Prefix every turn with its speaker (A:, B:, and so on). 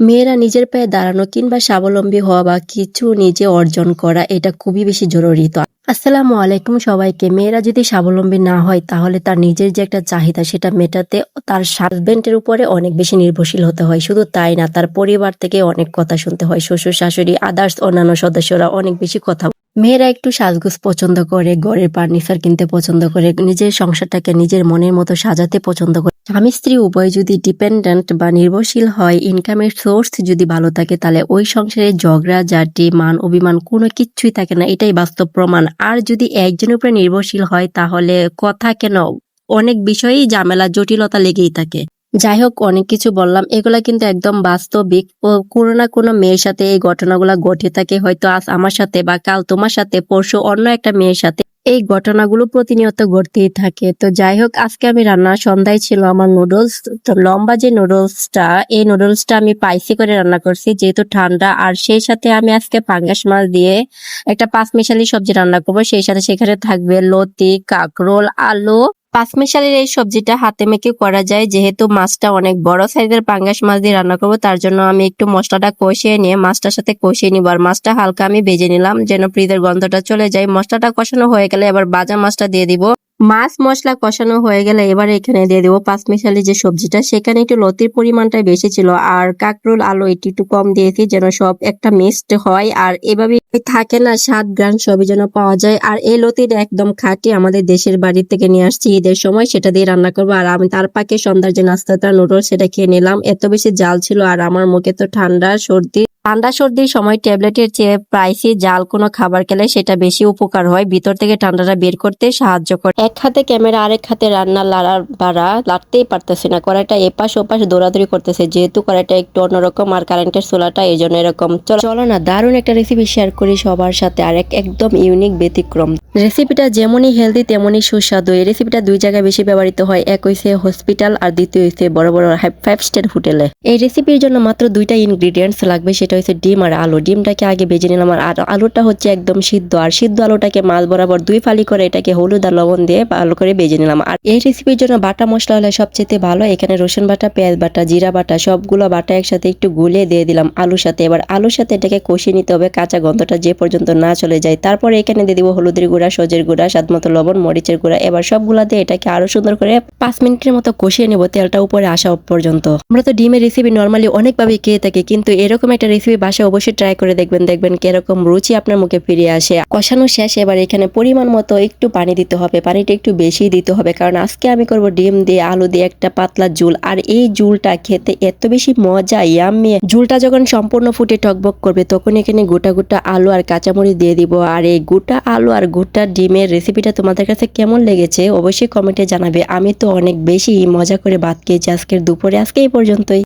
A: মেয়েরা নিজের পায়ে দাঁড়ানো কিংবা স্বাবলম্বী হওয়া বা কিছু নিজে অর্জন করা এটা খুবই বেশি জরুরি। তো আসসালামু আলাইকুম সবাইকে। মেয়েরা যদি স্বাবলম্বী না হয় তাহলে তার নিজের যে একটা চাহিদা সেটা মেটাতে তার হাজবেন্ডের উপরে অনেক বেশি নির্ভরশীল হতে হয়। শুধু তাই না, তার পরিবার থেকে অনেক কথা শুনতে হয়, শ্বশুর শাশুড়ি আদার্স অন্যান্য সদস্যরা অনেক বেশি কথা। মেয়েরা একটু সাজগোজ পছন্দ করে, ঘরের ফার্নিচার কিনতে পছন্দ করে, নিজের সংসারটাকে নিজের মনের মতো সাজাতে পছন্দ করে। স্বামী স্ত্রী উভয় যদি ডিপেন্ডেন্ট বা নির্ভরশীল হয়, ইনকামের সোর্স যদি ভালো থাকে, তাহলে ওই সংসারে ঝগড়া ঝাঁটি মান অভিমান কোনো কিচ্ছুই থাকে না। এটাই বাস্তব প্রমাণ। আর যদি একজনের উপরে নির্ভরশীল হয় তাহলে কথা কেন, অনেক বিষয়েই ঝামেলা জটিলতা লেগেই থাকে। যাই হোক, অনেক কিছু বললাম, এগুলা কিন্তু একদম বাস্তবিক। কোনো না কোনো মেয়ের সাথে এই ঘটনাগুলা ঘটে থাকে। হয়তো আজ আমার সাথে বা কাল তোমার সাথে, পরশু অন্য একটা মেয়ের সাথে এই ঘটনাগুলো প্রতিনিয়ত ঘটতেই থাকে। তো যাই হোক, আজকে আমি সন্ধ্যায় ছিল আমার নুডলস। তো লম্বা যে নুডলসটা, এই নুডলসটা আমি স্পাইসি করে রান্না করছি যেহেতু ঠান্ডা। আর সেই সাথে আমি আজকে পাঙ্গাস মাছ দিয়ে একটা পাঁচমিশালি সবজি রান্না করবো। সেই সাথে সেখানে থাকবে লতি, কাঁকরোল, আলু। পাঁচমিশালির এই সবজিটা হাতে মেখে করা যায়, যেহেতু মাছটা অনেক বড় সাইজের পাঙ্গাস মাছ দিয়ে রান্না করবো, তার জন্য আমি একটু মশলাটা কষিয়ে নিয়ে মাছটার সাথে কষিয়ে নিব। আর মাছটা হালকা আমি ভেজে নিলাম যেন ফ্রিজের গন্ধটা চলে যায়। মশলাটা কষানো হয়ে গেলে এবার ভাজা মাছটা দিয়ে দিব। মাছ মশলা কষানো হয়ে গেলে এবার এখানে দিয়ে দিব পাঁচমিশালি যে সবজিটা। সেখানে একটু লতির পরিমাণটা বেশি ছিল আর কাঁকরোল আলু একটু কম দিয়েছি যেন সব একটা মিক্সড হয়। আর এভাবে থাকে না, স্বাদ গ্রান সবই যেন পাওয়া যায়। আর এই লতিটা একদম খাঁটি, আমাদের দেশের বাড়ি থেকে নিয়ে আসছি ঈদের সময়, সেটা দিয়ে রান্না করবো। আর আমি তার পাকে সন্ধ্যার যে নাস্তাটা নুডলস সেটা খেয়ে নিলাম। এত বেশি জাল ছিল আর আমার মুখে তো ঠান্ডা সর্দির সময় ট্যাবলেটের চেয়ে প্রাইসি জাল কোনো খাবার খেলে সেটা বেশি উপকার হয়, ভিতর থেকে ঠান্ডাটা বের করতে সাহায্য করে। এক হাতে ক্যামেরা আরেক হাতে রান্না লাড়তেই পারতেছি না, কড়াইটা এপাশ ওপাশ দৌড়াদৌড়ি করতেছে, যেহেতু কড়াইটা একটু অন্যরকম আর কারেন্টের চুলাটা এই জন্য এরকম। চলো না, দারুণ একটা রেসিপি শেয়ার করি সবার সাথে, আর একদম ইউনিক ব্যতিক্রম রেসিপিটা। যেমনই হেলদি তেমনই সুস্বাদু। এই রেসিপিটা দুই জায়গায় বেশি ব্যবহৃত হয়, এক হইছে হসপিটাল আর দ্বিতীয় হইছে বড় বড় 5 স্টার হোটেলে। এই রেসিপির জন্য মাত্র দুইটা ইনগ্রিডিয়েন্টস লাগবে, সেটা হচ্ছে ডিম আর আলু। ডিমটাকে আগে ভেজে নিলাম আর আলুটা হচ্ছে একদম সিদ্ধ। আর সিদ্ধ আলুটাকে মাছ বরাবর 2 ফালি করে এটাকে হলুদ আর লবণ দিয়ে ভালো করে ভেজে নিলাম। আর এই রেসিপির জন্য বাটা মশলা হলে সবচেয়ে ভালো। এখানে রসুন বাটা, পেঁয়াজ বাটা, জিরা বাটা সবগুলো বাটা একসাথে একটু গুলিয়ে দিয়ে দিলাম আলুর সাথে। এবার আলুর সাথে এটাকে কষিয়ে নিতে হবে কাঁচা গন্ধটা যে পর্যন্ত না চলে যায়। তারপরে এখানে দিয়ে দিব হলুদের গুঁড়া, সজের গুঁড়া, স্বাদমতো লবণ, মরিচের গুঁড়া। এবার সবগুলা দিয়ে এটাকে আরো সুন্দর করে 5 মিনিটের মতো কষিয়ে নেব তেলটা উপরে আসা পর্যন্ত। আমরা তো ডিমের রেসিপি নর্মালি অনেকভাবে খেয়ে থাকি, কিন্তু এরকম একটা রেসিপি বাসায় অবশ্যই ট্রাই করে দেখবেন কিরকম রুচি আপনার মুখে ফিরে আসে। কষানো শেষ, এবার এখানে পরিমাণ মতো একটু পানি দিতে হবে। পানিটা একটু বেশি দিতে হবে কারণ আজকে আমি করব ডিম দিয়ে আলু দিয়ে একটা পাতলা ঝোল। আর এই ঝোলটা খেতে এত বেশি মজা, ইয়াম্মি। ঝোলটা যখন সম্পূর্ণ ফুটে টকবক করবে তখন এখানে গোটা গোটা আলু আর কাঁচামরিচ দিয়ে দিব। আর এই গোটা আলু আর গোটা ডিমের রেসিপিটা তোমাদের কাছে কেমন লেগেছে অবশ্যই কমেন্টে জানাবে। আমি তো অনেক বেশি মজা করে ভাত খেয়েছি আজকের দুপুরে। আজকে এই পর্যন্তই।